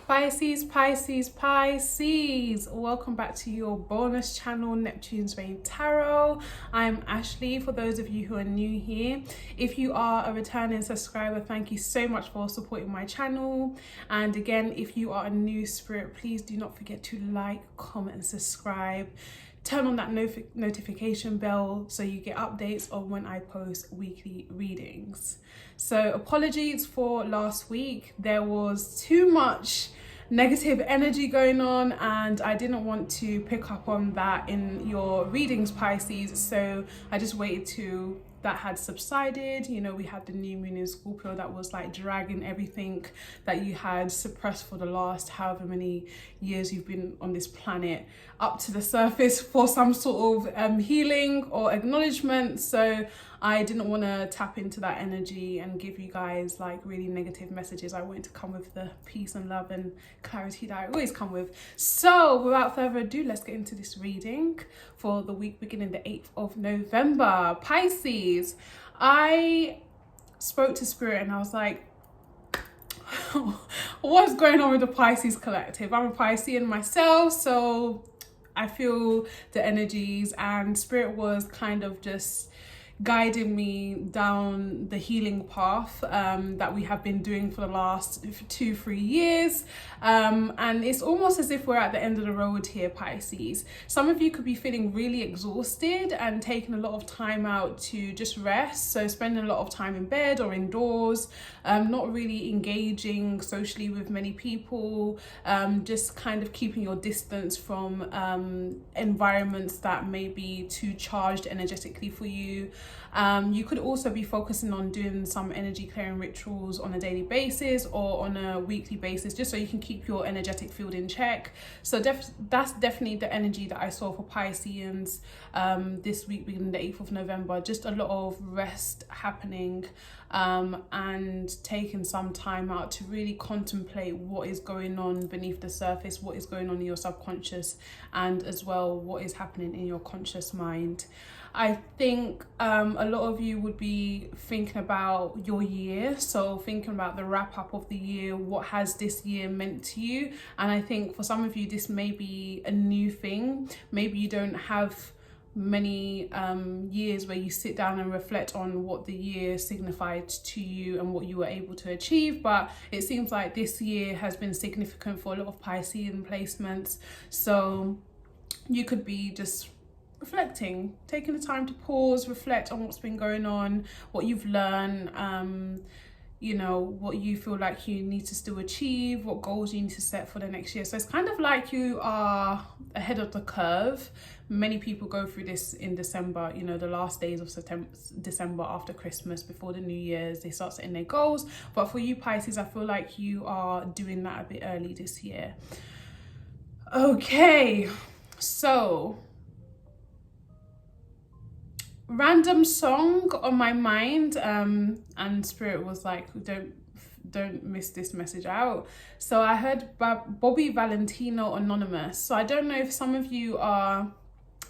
Pisces, Pisces, Pisces. Welcome back to your bonus channel, Neptune's Reign Tarot. I'm Ashley, for those of you who are new here. If you are a returning subscriber, thank you so much for supporting my channel. And again, if you are a new spirit, please do not forget to like, comment and subscribe. Turn on that notification bell so you get updates on when I post weekly readings. So apologies for last week. There was too much negative energy going on and I didn't want to pick up on that in your readings, Pisces. So I just waited till that had subsided. You know, we had the new moon in Scorpio that was like dragging everything that you had suppressed for the last however many years you've been on this planet up to the surface for some sort of healing or acknowledgement. So I didn't want to tap into that energy and give you guys like really negative messages. I wanted to come with the peace and love and clarity that I always come with. So without further ado, let's get into this reading for the week beginning the 8th of November. Pisces, I spoke to Spirit and I was like, what's going on with the Pisces collective? I'm a Piscean myself, so I feel the energies, and Spirit was kind of just guiding me down the healing path that we have been doing for the last 2-3 years, and it's almost as if we're at the end of the road here, Pisces. Some of you could be feeling really exhausted and taking a lot of time out to just rest, so spending a lot of time in bed or indoors, not really engaging socially with many people, just kind of keeping your distance from environments that may be too charged energetically for you. You could also be focusing on doing some energy clearing rituals on a daily basis or on a weekly basis, just so you can keep your energetic field in check. So that's definitely the energy that I saw for Pisceans this week beginning the 8th of November. Just a lot of rest happening and taking some time out to really contemplate what is going on beneath the surface, what is going on in your subconscious, and as well what is happening in your conscious mind. I think a lot of you would be thinking about your year, so thinking about the wrap up of the year, what has this year meant to you. And I think for some of you this may be a new thing. Maybe you don't have many years where you sit down and reflect on what the year signified to you and what you were able to achieve, but it seems like this year has been significant for a lot of Piscean placements. So you could be just reflecting, taking the time to pause, reflect on what's been going on, what you've learned, you know, what you feel like you need to still achieve, what goals you need to set for the next year. So it's kind of like you are ahead of the curve. Many people go through this in December, you know, the last days of December after Christmas, before the New Year's, they start setting their goals. But for you Pisces, I feel like you are doing that a bit early this year. Okay, so random song on my mind, and Spirit was like, don't miss this message out. So I heard Bobby Valentino, Anonymous. So I don't know if some of you are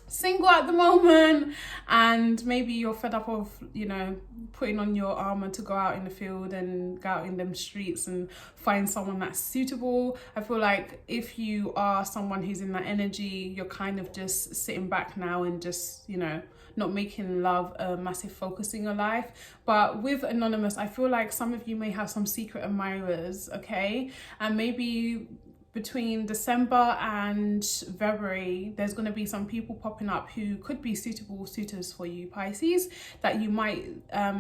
single at the moment and maybe you're fed up of, you know, putting on your armor to go out in the field and go out in them streets and find someone that's suitable. I feel like if you are someone who's in that energy, you're kind of just sitting back now and just, you know, not making love a massive focus in your life. But with Anonymous, I feel like some of you may have some secret admirers, okay? And maybe between December and February, there's going to be some people popping up who could be suitable suitors for you, Pisces, that you might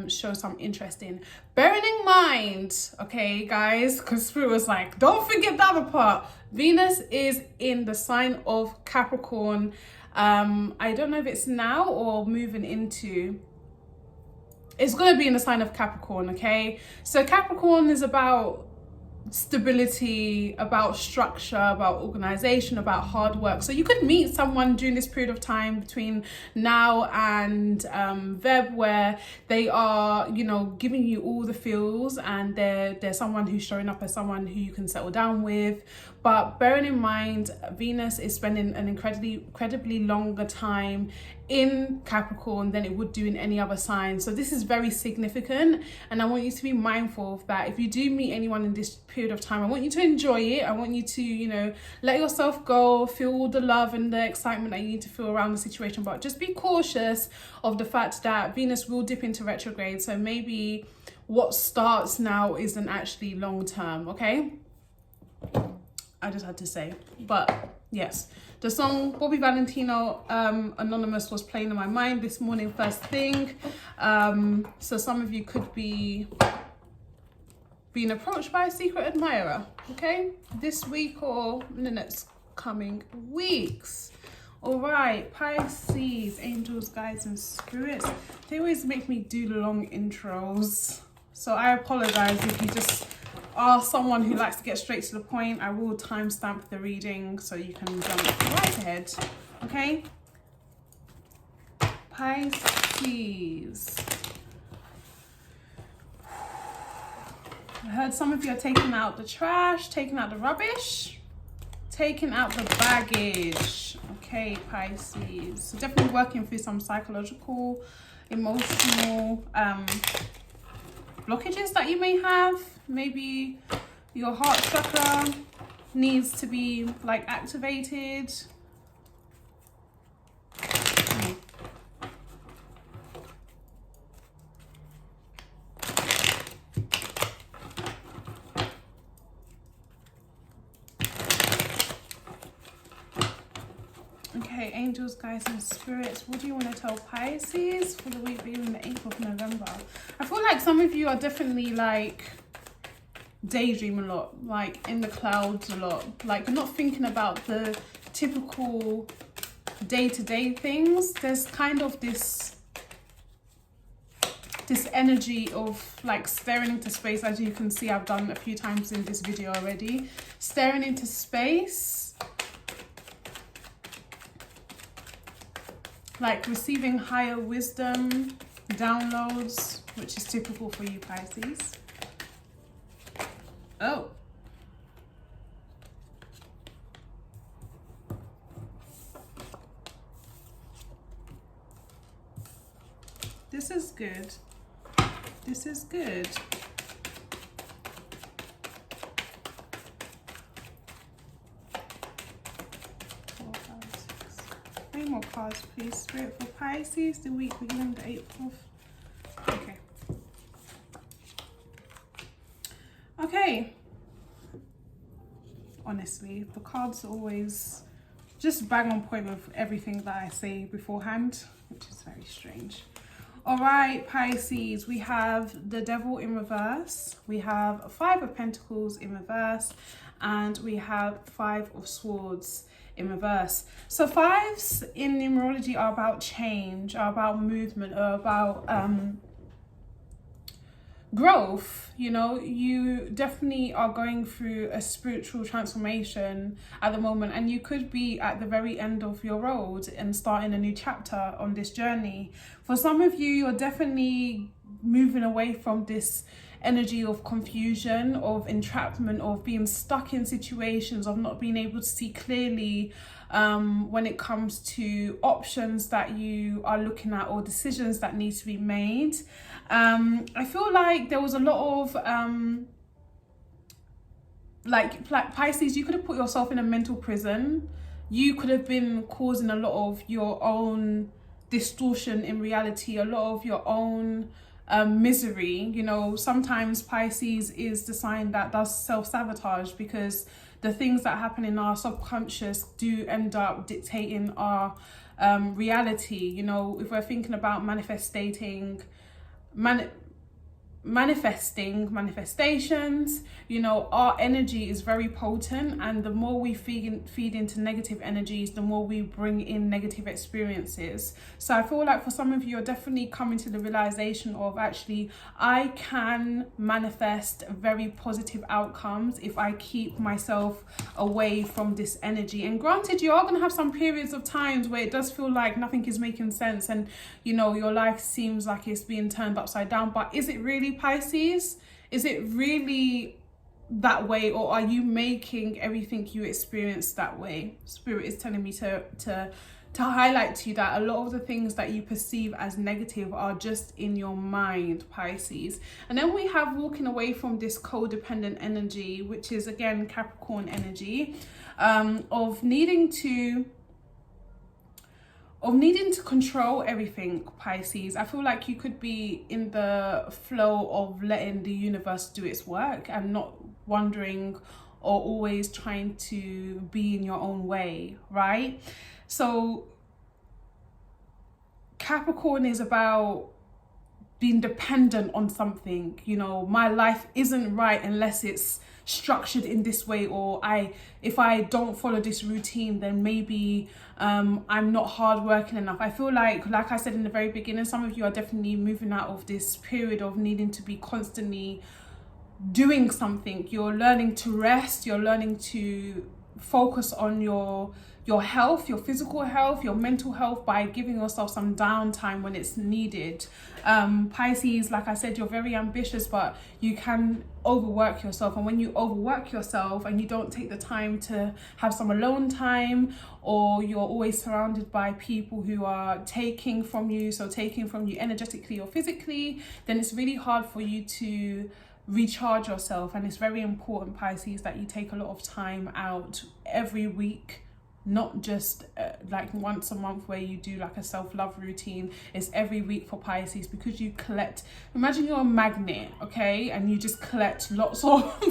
show some interest in. Bearing in mind, okay, guys, because Spirit was like, don't forget the other part. Venus is in the sign of Capricorn. I don't know if it's now or moving into. It's going to be in the sign of Capricorn, okay? So Capricorn is about stability, about structure, about organization, about hard work. So you could meet someone during this period of time between now and Feb, where they are, you know, giving you all the feels, and they're someone who's showing up as someone who you can settle down with. But bearing in mind, Venus is spending an incredibly longer time in Capricorn than it would do in any other sign. So this is very significant, and I want you to be mindful of that. If you do meet anyone in this period period of time. I want you to enjoy it. I want you to, you know, let yourself go, feel all the love and the excitement that you need to feel around the situation. But just be cautious of the fact that Venus will dip into retrograde. So maybe what starts now isn't actually long term, okay? I just had to say. But yes, the song Bobby Valentino, Anonymous, was playing in my mind this morning first thing. So some of you could be being approached by a secret admirer, okay? This week or in the next coming weeks. All right, Pisces, angels, guides, and spirits. They always make me do long intros. So I apologize if you just are someone who likes to get straight to the point. I will timestamp the reading so you can jump right ahead, okay? Pisces. I heard some of you are taking out the trash, taking out the rubbish, taking out the baggage. Okay, Pisces. So definitely working through some psychological, emotional blockages that you may have. Maybe your heart chakra needs to be like activated. Okay, angels, guides, and spirits. What do you want to tell Pisces for the week beginning the 8th of November? I feel like some of you are definitely like daydream a lot, like in the clouds a lot. Like you're not thinking about the typical day-to-day things. There's kind of this energy of like staring into space. As you can see, I've done a few times in this video already. Staring into space. Like receiving higher wisdom, downloads, which is typical for you, Pisces. Oh. This is good. This is good. More cards, please. Spirit for Pisces, the week beginning the 8th of. Okay. Honestly, the cards always just bang on point with everything that I say beforehand, which is very strange. All right, Pisces, we have the Devil in reverse. We have 5 of Pentacles in reverse, and we have 5 of Swords in reverse. So 5s in numerology are about change, are about movement, are about growth. You know, you definitely are going through a spiritual transformation at the moment, and you could be at the very end of your road and starting a new chapter on this journey. For some of you, you're definitely moving away from this energy of confusion, of entrapment, of being stuck in situations, of not being able to see clearly when it comes to options that you are looking at or decisions that need to be made. I feel like there was a lot of like Pisces, you could have put yourself in a mental prison. You could have been causing a lot of your own distortion in reality, a lot of your own misery. You know, sometimes Pisces is the sign that does self-sabotage, because the things that happen in our subconscious do end up dictating our reality. You know, if we're thinking about manifestations, you know, our energy is very potent, and the more we feed into negative energies, the more we bring in negative experiences. So I feel like for some of you, you're definitely coming to the realization of, actually, I can manifest very positive outcomes if I keep myself away from this energy. And granted, you are going to have some periods of times where it does feel like nothing is making sense, and you know, your life seems like it's being turned upside down. But is it really, Pisces? Is it really that way, or are you making everything you experience that way? Spirit is telling me to highlight to you that a lot of the things that you perceive as negative are just in your mind, Pisces. And then we have walking away from this codependent energy, which is again Capricorn energy, of needing to control everything, Pisces. I feel like you could be in the flow of letting the universe do its work and not wondering or always trying to be in your own way, right? So Capricorn is about being dependent on something. You know, my life isn't right unless it's structured in this way, or if I don't follow this routine, then maybe I'm not hardworking enough. I feel like I said in the very beginning, some of you are definitely moving out of this period of needing to be constantly doing something. You're learning to rest, you're learning to focus on your health, your physical health, your mental health, by giving yourself some downtime when it's needed. Pisces, like I said, you're very ambitious, but you can overwork yourself. And when you overwork yourself and you don't take the time to have some alone time, or you're always surrounded by people who are taking from you energetically or physically, then it's really hard for you to recharge yourself. And it's very important, Pisces, that you take a lot of time out every week, not just like once a month where you do like a self-love routine. It's every week for Pisces, because you collect, imagine you're a magnet, okay, and you just collect lots of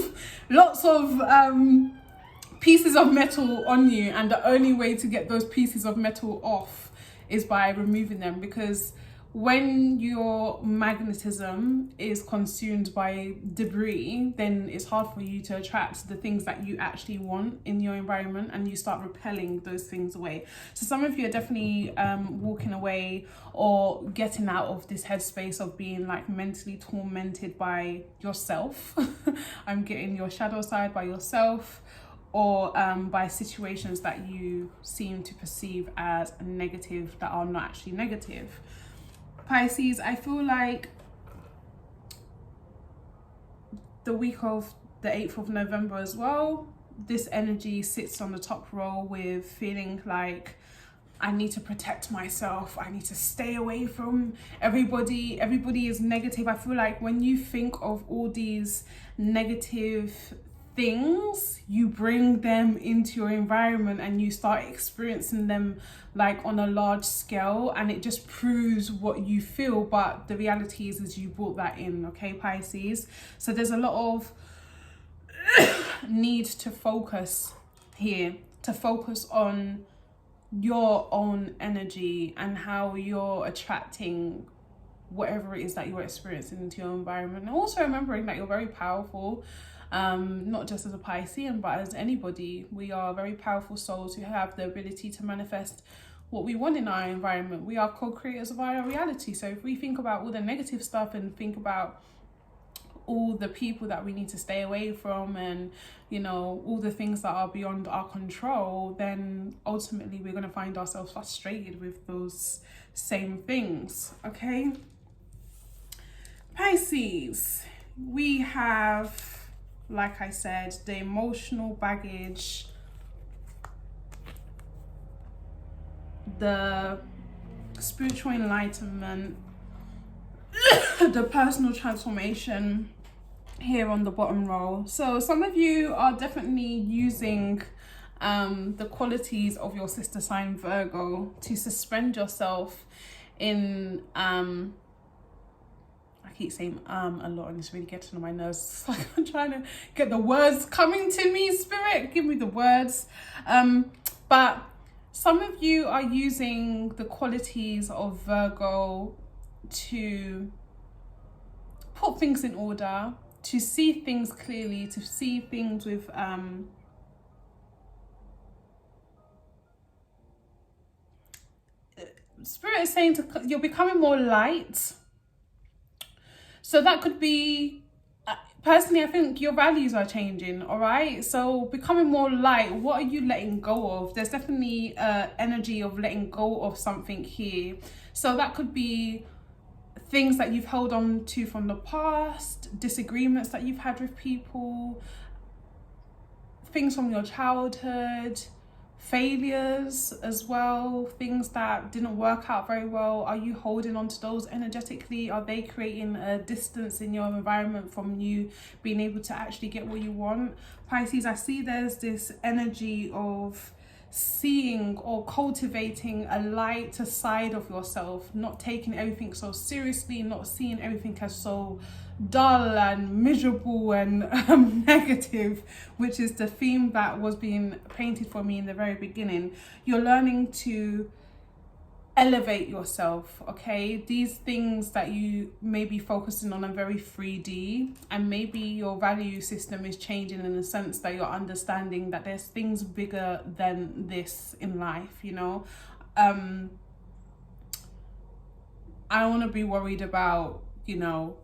pieces of metal on you, and the only way to get those pieces of metal off is by removing them, because when your magnetism is consumed by debris, then it's hard for you to attract the things that you actually want in your environment, and you start repelling those things away. So some of you are definitely walking away or getting out of this headspace of being like mentally tormented by yourself. I'm getting your shadow side by yourself, or by situations that you seem to perceive as negative that are not actually negative. Pisces, I feel like the week of the 8th of November as well, this energy sits on the top row with feeling like I need to protect myself, I need to stay away from everybody is negative. I feel like when you think of all these negative things, you bring them into your environment and you start experiencing them like on a large scale, and it just proves what you feel. But the reality is you brought that in, okay, Pisces? So there's a lot of need to focus here, to focus on your own energy and how you're attracting whatever it is that you're experiencing into your environment. And also remembering that you're very powerful, not just as a Piscean, but as anybody. We are very powerful souls who have the ability to manifest what we want in our environment. We are co-creators of our reality. So if we think about all the negative stuff and think about all the people that we need to stay away from, and you know, all the things that are beyond our control, then ultimately we're going to find ourselves frustrated with those same things. Okay, Pisces, we have, like I said, the emotional baggage, the spiritual enlightenment, the personal transformation here on the bottom row. So some of you are definitely using the qualities of your sister sign Virgo to suspend yourself in I keep saying a lot, and it's really getting on my nerves. It's like I'm trying to get the words coming to me. Spirit, give me the words. But some of you are using the qualities of Virgo to put things in order, to see things clearly, to see things with Spirit is saying you're becoming more light. So that could be, personally, I think your values are changing, all right? So becoming more light, what are you letting go of? There's definitely energy of letting go of something here. So that could be things that you've held on to from the past, disagreements that you've had with people, things from your childhood, failures as well, things that didn't work out very well. Are you holding on to those energetically? Are they creating a distance in your environment from you being able to actually get what you want? Pisces, I see there's this energy of seeing or cultivating a lighter side of yourself, not taking everything so seriously, not seeing everything as so dull and miserable and negative, which is the theme that was being painted for me in the very beginning. You're learning to elevate yourself, okay? These things that you may be focusing on are very 3D, and maybe your value system is changing in the sense that you're understanding that there's things bigger than this in life, you know? I don't want to be worried about, you know,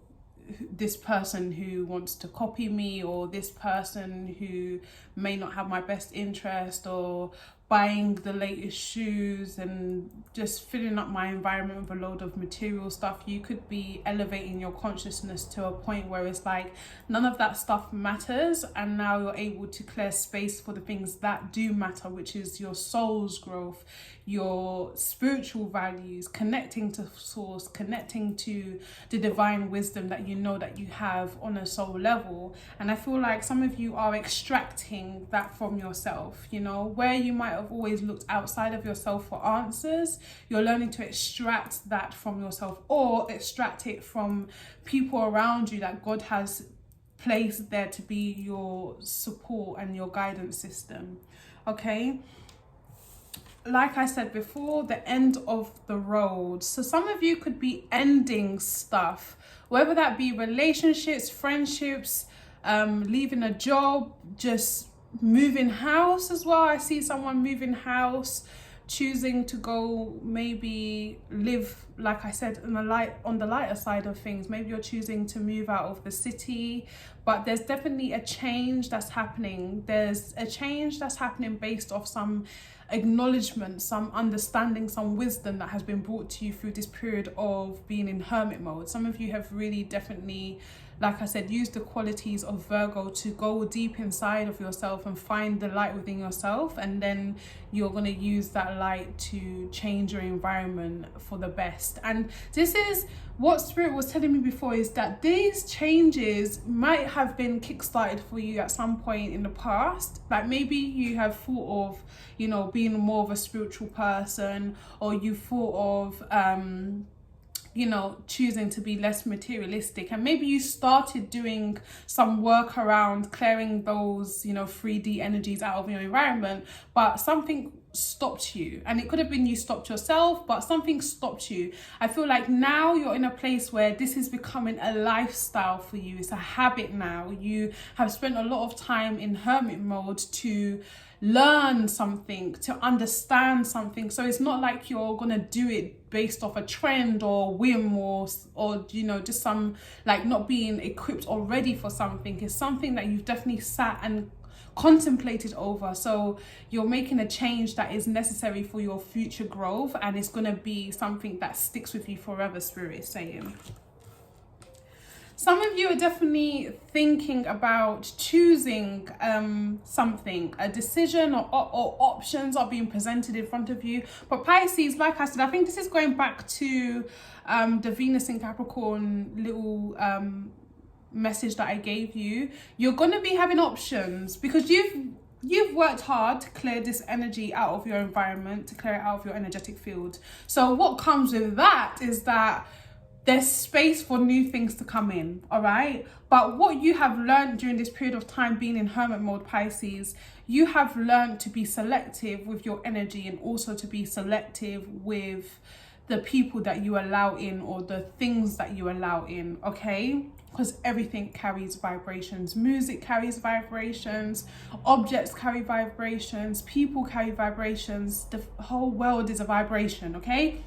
this person who wants to copy me, or this person who may not have my best interest, or buying the latest shoes and just filling up my environment with a load of material stuff. You could be elevating your consciousness to a point where it's like none of that stuff matters, and now you're able to clear space for the things that do matter, which is your soul's growth, your spiritual values, connecting to source, connecting to the divine wisdom that you know that you have on a soul level. And I feel like some of you are extracting that from yourself, you know, where you might have always looked outside of yourself for answers. You're learning to extract that from yourself, or extract it from people around you that God has placed there to be your support and your guidance system, okay? Like I said before, the end of the road. So some of you could be ending stuff, whether that be relationships, friendships, leaving a job, just moving house as well. I see someone moving house, choosing to go maybe live, like I said, on the lighter side of things. Maybe you're choosing to move out of the city, but there's definitely a change that's happening. There's a change that's happening based off some acknowledgement, some understanding, some wisdom that has been brought to you through this period of being in hermit mode. Some of you have really definitely, like I said, use the qualities of Virgo to go deep inside of yourself and find the light within yourself, and then you're going to use that light to change your environment for the best. And this is what Spirit was telling me before, is that these changes might have been kickstarted for you at some point in the past. Like maybe you have thought of, you know, being more of a spiritual person, or you thought of you know, choosing to be less materialistic, and maybe you started doing some work around clearing those, you know, 3D energies out of your environment, but something stopped you. And it could have been you stopped yourself, but something stopped you. I feel like now you're in a place where this is becoming a lifestyle for you. It's a habit now. You have spent a lot of time in hermit mode to learn something, to understand something. So it's not like you're gonna do it based off a trend or whim, or you know, just some, like, not being equipped or ready for something. It's something that you've definitely sat and contemplated over. So you're making a change that is necessary for your future growth, and it's gonna be something that sticks with you forever, Spirit is saying. Some of you are definitely thinking about choosing something, a decision, or options are being presented in front of you. But Pisces, like I said, I think this is going back to the Venus in Capricorn little message that I gave you. You're going to be having options because you've worked hard to clear this energy out of your environment, to clear it out of your energetic field. So what comes with that is that there's space for new things to come in, all right? But what you have learned during this period of time being in hermit mode, Pisces, you have learned to be selective with your energy, and also to be selective with the people that you allow in, or the things that you allow in, okay? Because everything carries vibrations. Music carries vibrations, objects carry vibrations, people carry vibrations. The whole world is a vibration, okay?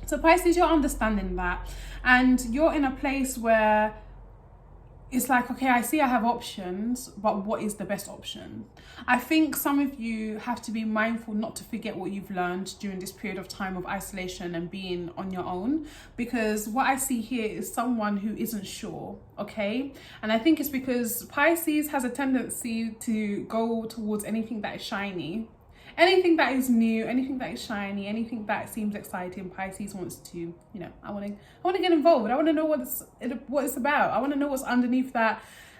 So Pisces, you're understanding that, and you're in a place where it's like, okay, I see I have options, but what is the best option? I think some of you have to be mindful not to forget what you've learned during this period of time of isolation and being on your own, because what I see here is someone who isn't sure, okay? And I think it's because Pisces has a tendency to go towards anything that is shiny. Anything that is new, anything that is shiny, anything that seems exciting, Pisces wants to, you know, I want to get involved. I want to know what it's about. I want to know what's underneath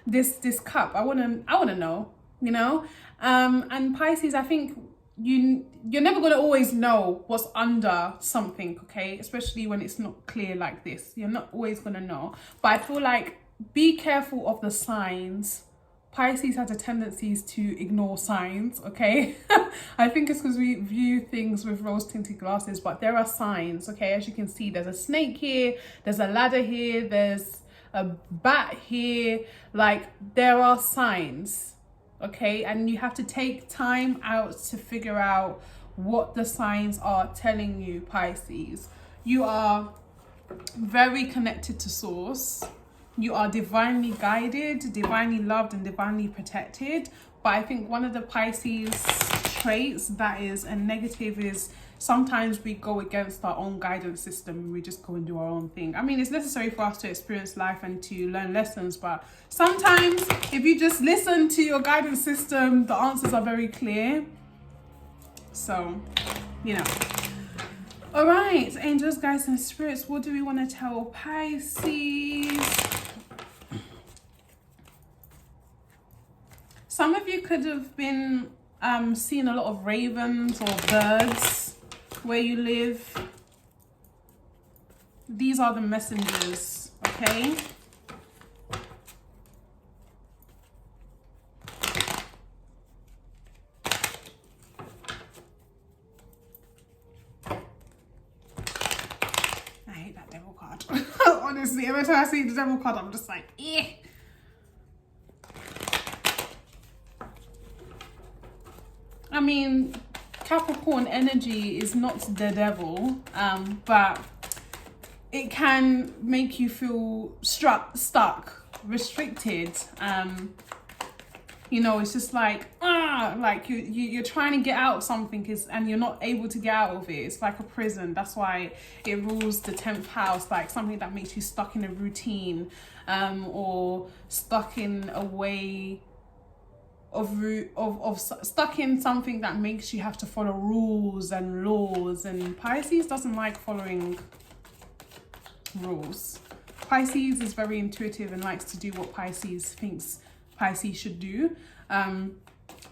this cup. I want to know, you know. And Pisces, I think you're never going to always know what's under something, okay? Especially when it's not clear like this. You're not always going to know. But I feel like be careful of the signs. Pisces has a tendency to ignore signs, okay? I think it's because we view things with rose-tinted glasses, but there are signs, okay? As you can see, there's a snake here, there's a ladder here, there's a bat here. Like, there are signs, okay? And you have to take time out to figure out what the signs are telling you, Pisces. You are very connected to Source. You are divinely guided, divinely loved, and divinely protected. But I think one of the Pisces traits that is a negative is sometimes we go against our own guidance system. We just go and do our own thing. I mean, it's necessary for us to experience life and to learn lessons. But sometimes if you just listen to your guidance system, the answers are very clear. So, you know. All right, angels, guides, and spirits, what do we want to tell Pisces? Some of you could have been seeing a lot of ravens or birds where you live. These are the messengers, okay? I hate that devil card. Honestly, every time I see the devil card, I'm just like, eh. I mean, Capricorn energy is not the devil, but it can make you feel stuck, restricted. You know, it's just like, like you're trying to get out of something and you're not able to get out of it. It's like a prison. That's why it rules the 10th house, like something that makes you stuck in a routine, or stuck in a way of stuck in something that makes you have to follow rules and laws. And Pisces doesn't like following rules. Pisces is very intuitive and likes to do what Pisces thinks Pisces should do.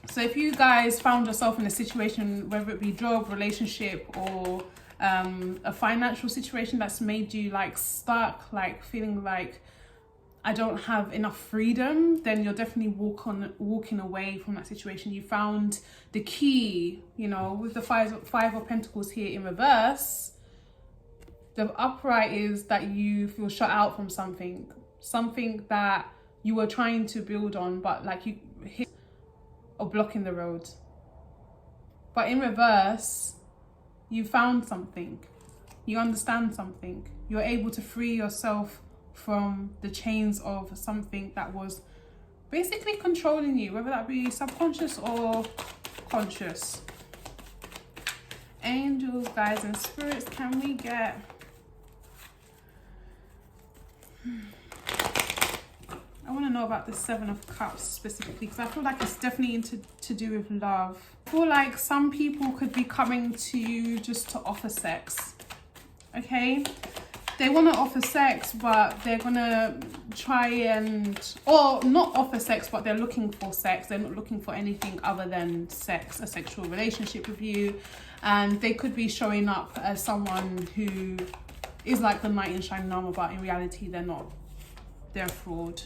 So if you guys found yourself in a situation, whether it be job, relationship, or a financial situation that's made you like stuck, like feeling like I don't have enough freedom, then you're definitely walking away from that situation. You found the key, you know, with the five of Pentacles here in reverse. The upright is that you feel shut out from something that you were trying to build on, but like you hit a block in the road. But in reverse, you found something, you understand something, you're able to free yourself from the chains of something that was basically controlling you, whether that be subconscious or conscious. Angels, guides, and spirits, can we get... I want to know about the 7 of Cups specifically, because I feel like it's definitely to do with love. I feel like some people could be coming to you just to offer sex, okay? They want to offer sex, but they're going to try and... Or not offer sex, but they're looking for sex. They're not looking for anything other than sex, a sexual relationship with you. And they could be showing up as someone who is like the knight in shining armor, but in reality, they're not. They're a fraud.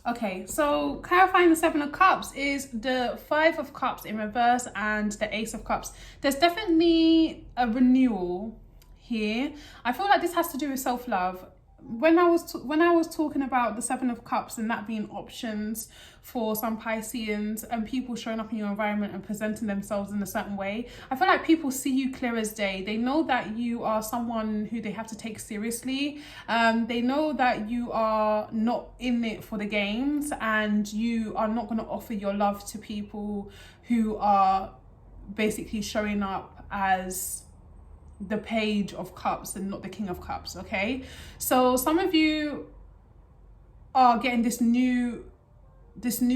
Okay, so clarifying the 7 of Cups is the 5 of Cups in reverse and the Ace of Cups. There's definitely a renewal here. I feel like this has to do with self-love. when I was talking about the Seven of Cups and that being options for some Pisceans and people showing up in your environment and presenting themselves in a certain way, I feel like people see you clear as day. They know that you are someone who they have to take seriously. They know that you are not in it for the games, and you are not going to offer your love to people who are basically showing up as the Page of Cups and not the King of Cups. Okay, so some of you are getting this new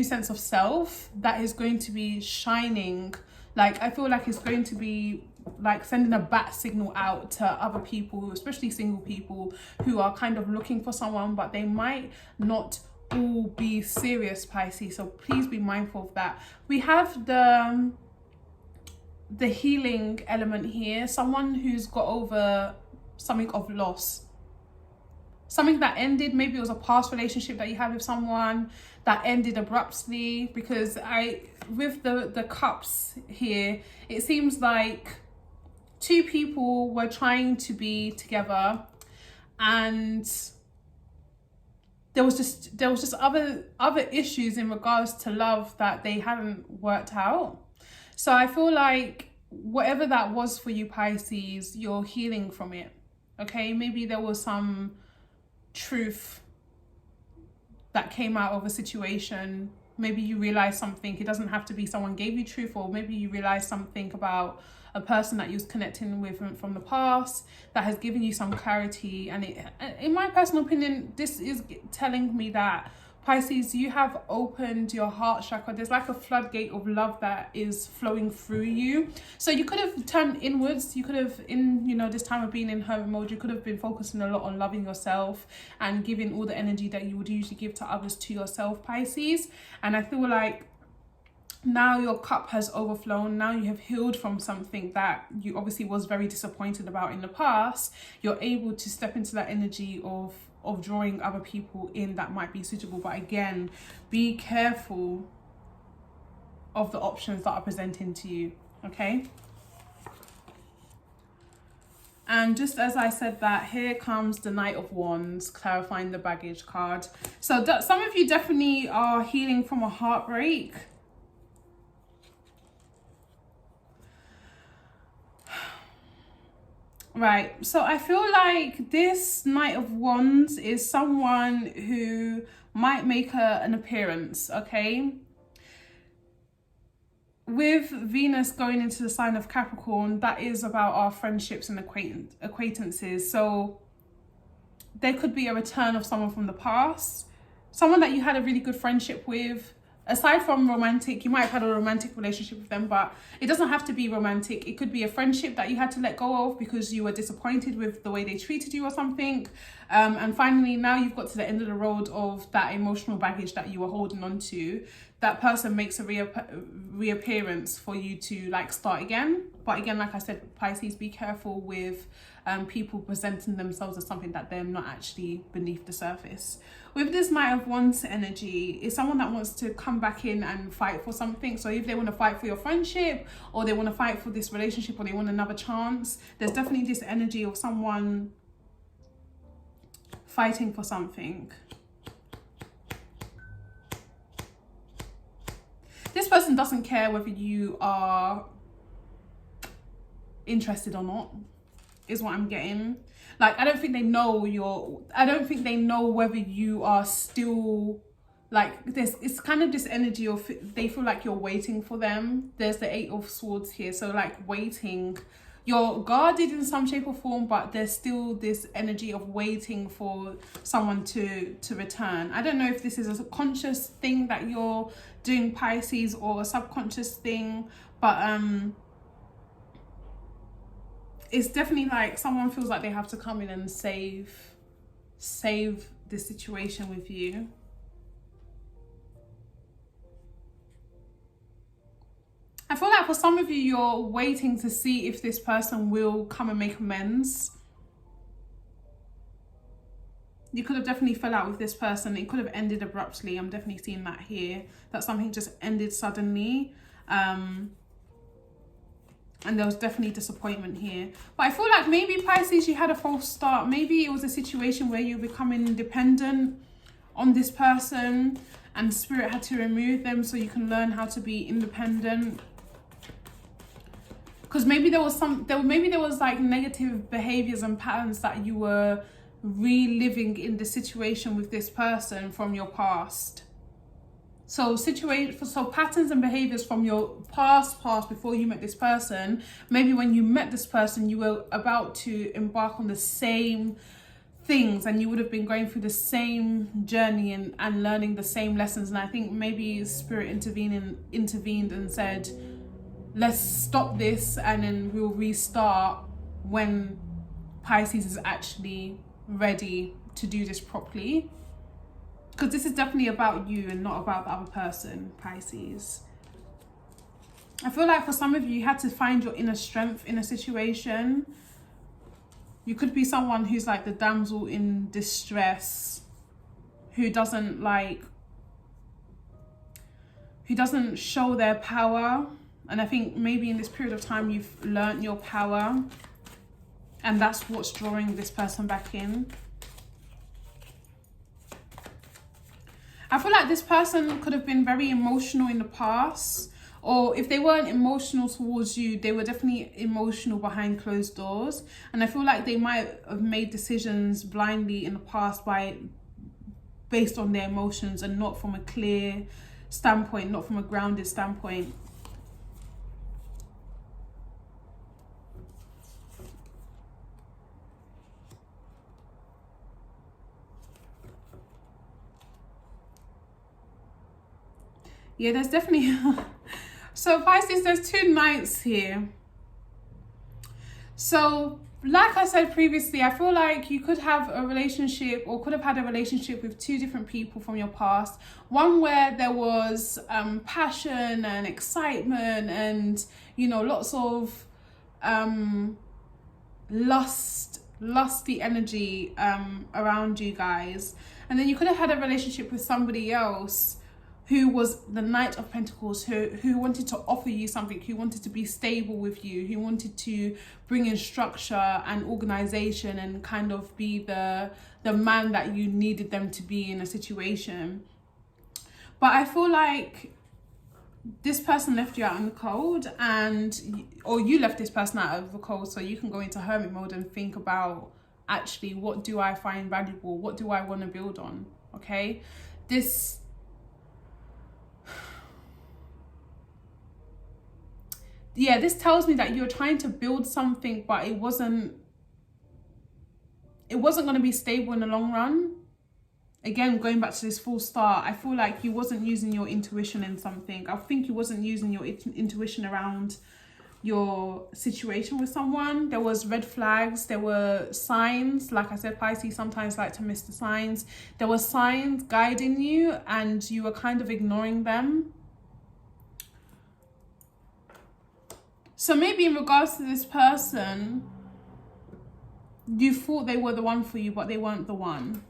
sense of self that is going to be shining. Like, I feel like it's going to be like sending a bat signal out to other people, especially single people who are kind of looking for someone, but they might not all be serious, Pisces. So please be mindful of that. We have the healing element here. Someone who's got over something of loss, something that ended. Maybe it was a past relationship that you had with someone that ended abruptly, because with the cups here, it seems like two people were trying to be together, and there was just other issues in regards to love that they hadn't worked out. So I feel like whatever that was for you, Pisces, you're healing from it. Okay, maybe there was some truth that came out of a situation. Maybe you realized something. It doesn't have to be someone gave you truth, or maybe you realized something about a person that you was connecting with from the past that has given you some clarity. And in my personal opinion, this is telling me that, Pisces, you have opened your heart chakra. There's like a floodgate of love that is flowing through you. So you could have turned inwards. You could have, in this time of being in hermit mode, you could have been focusing a lot on loving yourself and giving all the energy that you would usually give to others to yourself, Pisces. And I feel like now your cup has overflown. Now you have healed from something that you obviously was very disappointed about in the past. You're able to step into that energy of drawing other people in that might be suitable. But again, be careful of the options that are presenting to you, okay? And just as I said that, here comes the Knight of Wands, clarifying the baggage card. So some of you definitely are healing from a heartbreak. Right, so I feel like this Knight of Wands is someone who might make an appearance, okay? With Venus going into the sign of Capricorn, that is about our friendships and acquaintances. So there could be a return of someone from the past, someone that you had a really good friendship with. Aside from romantic, you might have had a romantic relationship with them, but it doesn't have to be romantic. It could be a friendship that you had to let go of because you were disappointed with the way they treated you or something. And finally, now you've got to the end of the road of that emotional baggage that you were holding on to. That person makes a reappearance for you to like start again. But again, like I said, Pisces, be careful with people presenting themselves as something that they're not actually beneath the surface. With this Knight of Wands energy, is someone that wants to come back in and fight for something. So if they want to fight for your friendship, or they want to fight for this relationship, or they want another chance, there's definitely this energy of someone fighting for something. This person doesn't care whether you are interested or not, is what I'm getting. Like, I don't think they know whether you are still like this. It's kind of this energy of they feel like you're waiting for them. There's the Eight of Swords here, so like waiting. You're guarded in some shape or form, but there's still this energy of waiting for someone to return. I don't know if this is a conscious thing that you're doing, Pisces, or a subconscious thing, but it's definitely like someone feels like they have to come in and save the situation with you. I feel like for some of you, you're waiting to see if this person will come and make amends. You could have definitely fell out with this person. It could have ended abruptly. I'm definitely seeing that here. That something just ended suddenly. And there was definitely disappointment here. But I feel like maybe Pisces, you had a false start. Maybe it was a situation where you're becoming independent on this person and spirit had to remove them so you can learn how to be independent. Because maybe there was like negative behaviors and patterns that you were reliving in the situation with this person from your past. So patterns and behaviors from your past before you met this person. Maybe when you met this person, you were about to embark on the same things and you would have been going through the same journey and learning the same lessons. And I think maybe spirit intervened and said, let's stop this and then we'll restart when Pisces is actually ready to do this properly. Because this is definitely about you and not about the other person, Pisces. I feel like for some of you, you had to find your inner strength in a situation. You could be someone who's like the damsel in distress, who doesn't show their power. And I think maybe in this period of time, you've learnt your power. And that's what's drawing this person back in. I feel like this person could have been very emotional in the past, or if they weren't emotional towards you, they were definitely emotional behind closed doors. And I feel like they might have made decisions blindly in the past based on their emotions and not from a clear standpoint, not from a grounded standpoint. Yeah, there's definitely... So Pisces, there's two knights here. So like I said previously, I feel like you could have a relationship or could have had a relationship with two different people from your past. One where there was passion and excitement and, you know, lots of lusty energy around you guys. And then you could have had a relationship with somebody else who was the Knight of Pentacles, who wanted to offer you something, who wanted to be stable with you, who wanted to bring in structure and organization and kind of be the man that you needed them to be in a situation. But I feel like this person left you out in the cold, or you left this person out of the cold, so you can go into hermit mode and think about, actually, what do I find valuable? What do I want to build on? Okay, this tells me that you're trying to build something, but it wasn't going to be stable in the long run. Again, going back to this full start, I feel like you wasn't using your intuition in something. I think you wasn't using your intuition around your situation with someone. There was red flags, there were signs. Like I said, Pisces sometimes like to miss the signs. There were signs guiding you and you were kind of ignoring them. So maybe in regards to this person, you thought they were the one for you, but they weren't the one.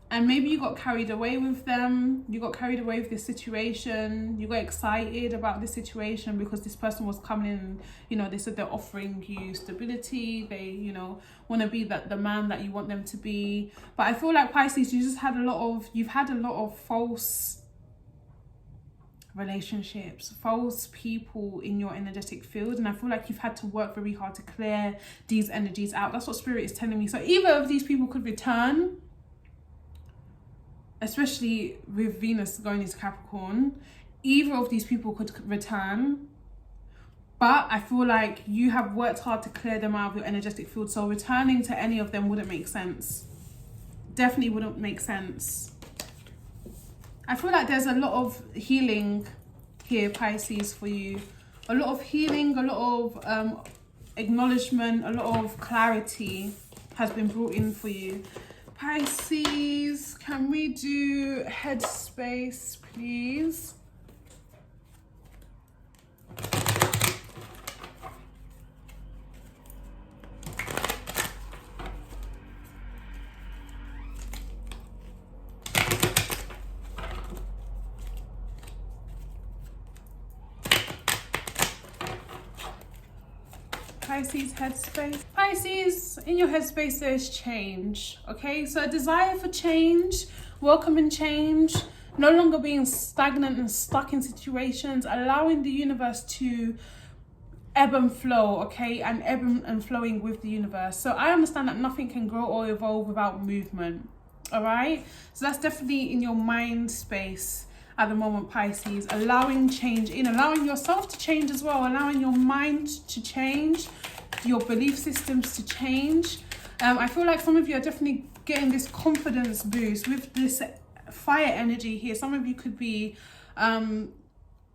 And maybe you got carried away with them. You got carried away with this situation. You got excited about this situation because this person was coming in, you know, they said they're offering you stability. They, you know, want to be the man that you want them to be. But I feel like Pisces, you've had a lot of false relationships, false people in your energetic field, and I feel like you've had to work very hard to clear these energies out. That's what spirit is telling me. So either of these people could return, especially with Venus going into Capricorn. Either of these people could return, but I feel like you have worked hard to clear them out of your energetic field, so returning to any of them wouldn't make sense. Definitely wouldn't make sense. I feel like there's a lot of healing here, Pisces, for you. A lot of healing, a lot of acknowledgement, a lot of clarity has been brought in for you. Pisces, can we do headspace, please? Pisces headspace. Pisces, in your headspace there's change, okay? So a desire for change, welcoming change, no longer being stagnant and stuck in situations, allowing the universe to ebb and flow, okay? And ebb and flowing with the universe. So I understand that nothing can grow or evolve without movement, all right? So that's definitely in your mind space at the moment, Pisces, allowing change in, allowing yourself to change as well, allowing your mind to change, your belief systems to change. I feel like some of you are definitely getting this confidence boost with this fire energy here. Some of you could be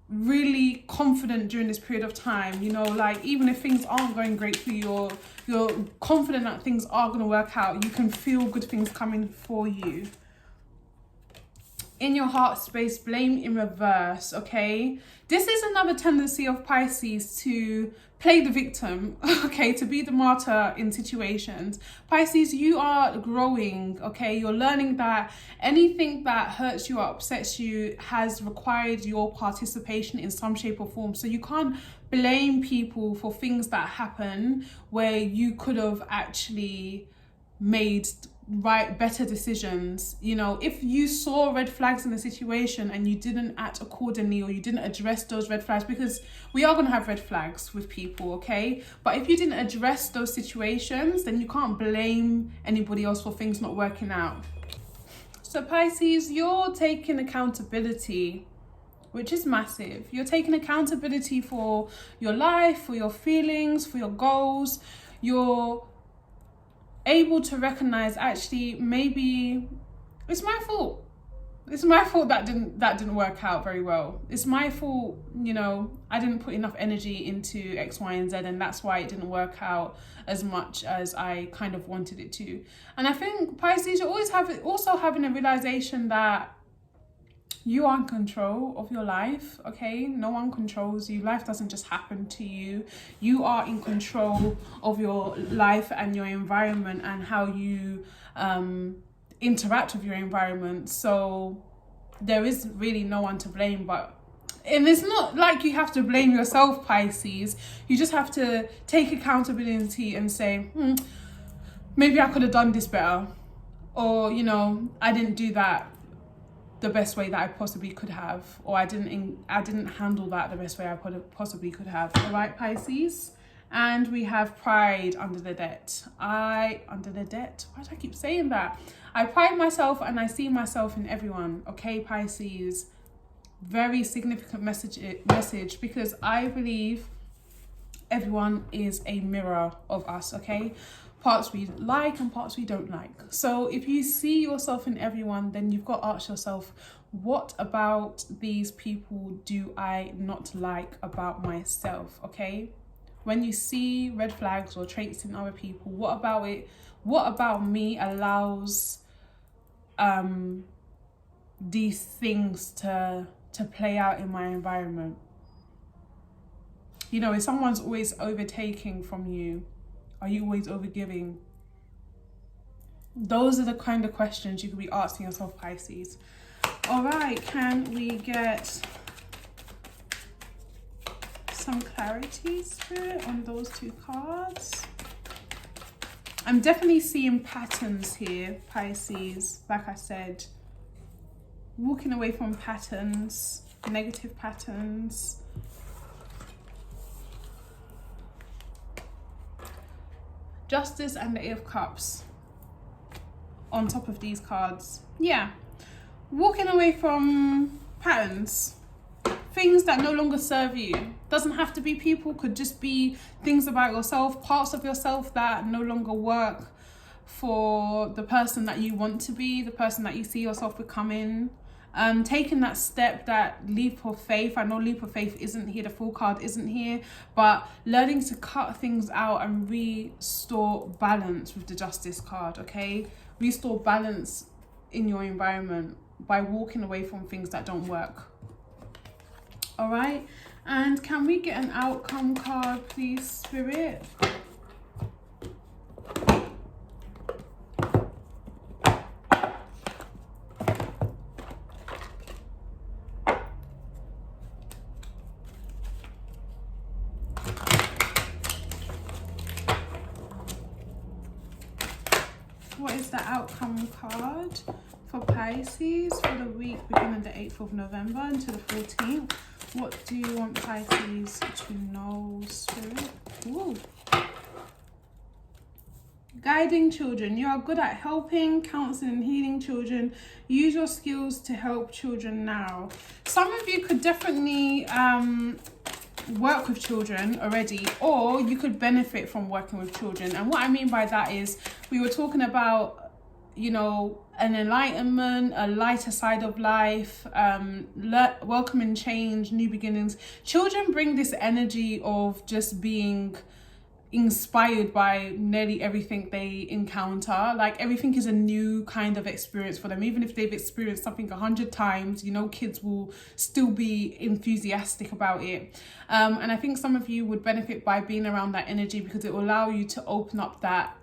really confident during this period of time, you know, like even if things aren't going great for you, you're confident that things are going to work out. You can feel good things coming for you. In your heart space, blame in reverse, okay? This is another tendency of Pisces to play the victim, okay? To be the martyr in situations. Pisces, you are growing, okay? You're learning that anything that hurts you or upsets you has required your participation in some shape or form. So you can't blame people for things that happen where you could have actually made better decisions. You know, if you saw red flags in the situation and you didn't act accordingly, or you didn't address those red flags, because we are going to have red flags with people, okay? But if you didn't address those situations, then you can't blame anybody else for things not working out. So Pisces, you're taking accountability, which is massive. You're taking accountability for your life, for your feelings, for your goals. You're able to recognize, actually, maybe it's my fault. It's my fault that didn't work out very well. It's my fault, you know, I didn't put enough energy into X, Y, and Z, and that's why it didn't work out as much as I kind of wanted it to. And I think Pisces, you're always also having a realization that you are in control of your life, okay? No one controls you. Life doesn't just happen to you. You are in control of your life and your environment and how you interact with your environment. So there is really no one to blame, and it's not like you have to blame yourself, Pisces. You just have to take accountability and say, maybe I could have done this better. Or, you know, I didn't do that the best way that I possibly could have, or I didn't handle that the best way I possibly could have. All right, Pisces. And we have pride under the debt. Why do I keep saying that? I pride myself and I see myself in everyone. Okay, Pisces. Very significant message, because I believe everyone is a mirror of us, okay? Parts we like and parts we don't like. So if you see yourself in everyone, then you've got to ask yourself, what about these people do I not like about myself, okay? When you see red flags or traits in other people, what about me allows these things to play out in my environment? You know, if someone's always overtaking from you, are you always overgiving? Those are the kind of questions you could be asking yourself, Pisces. All right, can we get some clarity, Spirit, on those two cards? I'm definitely seeing patterns here, Pisces. Like I said, walking away from patterns, negative patterns. Justice and the Eight of Cups on top of these cards. Yeah, walking away from patterns, things that no longer serve you. Doesn't have to be people, could just be things about yourself, parts of yourself that no longer work for the person that you want to be, the person that you see yourself becoming. Taking that step, that leap of faith. I know leap of faith isn't here, the full card isn't here, but learning to cut things out and restore balance with the Justice card, okay? Restore balance in your environment by walking away from things that don't work. All right, and can we get an outcome card, please, Spirit? what is the outcome card for Pisces for the week beginning the 8th of November until the 14th? What do you want Pisces to know, Spirit? Ooh. Guiding children. You are good at helping, counseling, and healing children. Use your skills to help children now. Some of you could definitely work with children already, or you could benefit from working with children. And what I mean by that is, we were talking about, you know, an enlightenment, a lighter side of life, welcoming change, new beginnings. Children bring this energy of just being inspired by nearly everything they encounter. Like, everything is a new kind of experience for them. Even if they've experienced something 100 times, you know, kids will still be enthusiastic about it. And I think some of you would benefit by being around that energy, because it will allow you to open up that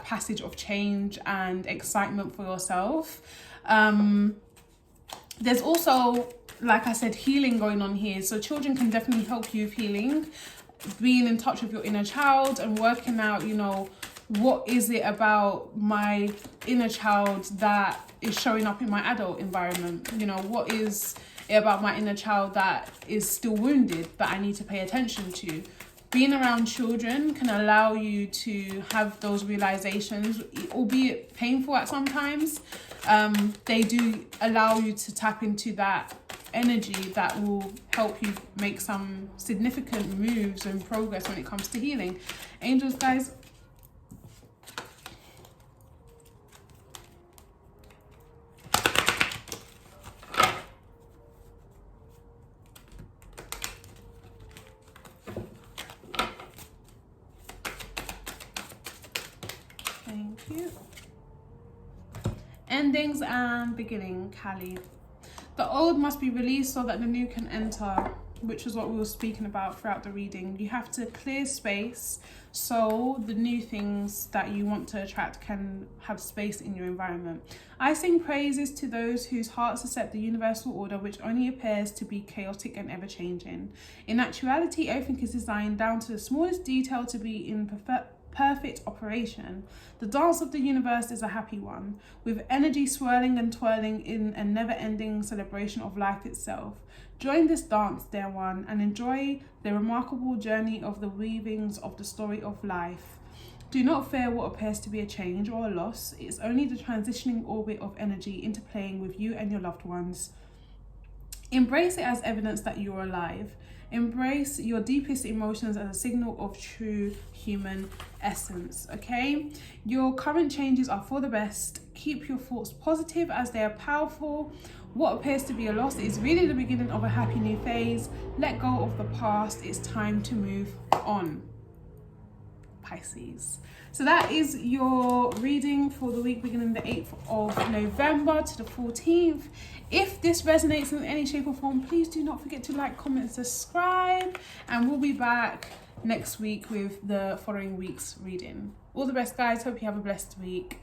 passage of change and excitement for yourself. There's also, like I said, healing going on here. So children can definitely help you with healing, being in touch with your inner child and working out, you know, what is it about my inner child that is showing up in my adult environment? You know, what is it about my inner child that is still wounded that I need to pay attention to? Being around children can allow you to have those realizations, albeit painful at some times. They do allow you to tap into that energy that will help you make some significant moves and progress when it comes to healing. Angels, guys. Thank you. Endings and beginning, Callie. The old must be released so that the new can enter, which is what we were speaking about throughout the reading. You have to clear space so the new things that you want to attract can have space in your environment. I sing praises to those whose hearts accept the universal order, which only appears to be chaotic and ever-changing. In actuality, everything is designed down to the smallest detail to be in perfect operation. The dance of the universe is a happy one, with energy swirling and twirling in a never-ending celebration of life itself. Join this dance, dear one, and enjoy the remarkable journey of the weavings of the story of life. Do not fear what appears to be a change or a loss. It's only the transitioning orbit of energy interplaying with you and your loved ones. Embrace it as evidence that you're alive. Embrace your deepest emotions as a signal of true human essence, okay? Your current changes are for the best. Keep your thoughts positive as they are powerful. What appears to be a loss is really the beginning of a happy new phase. Let go of the past. It's time to move on, Pisces. So that is your reading for the week beginning the 8th of November to the 14th. If this resonates in any shape or form, please do not forget to like, comment, subscribe, and we'll be back next week with the following week's reading. All the best, guys. Hope you have a blessed week.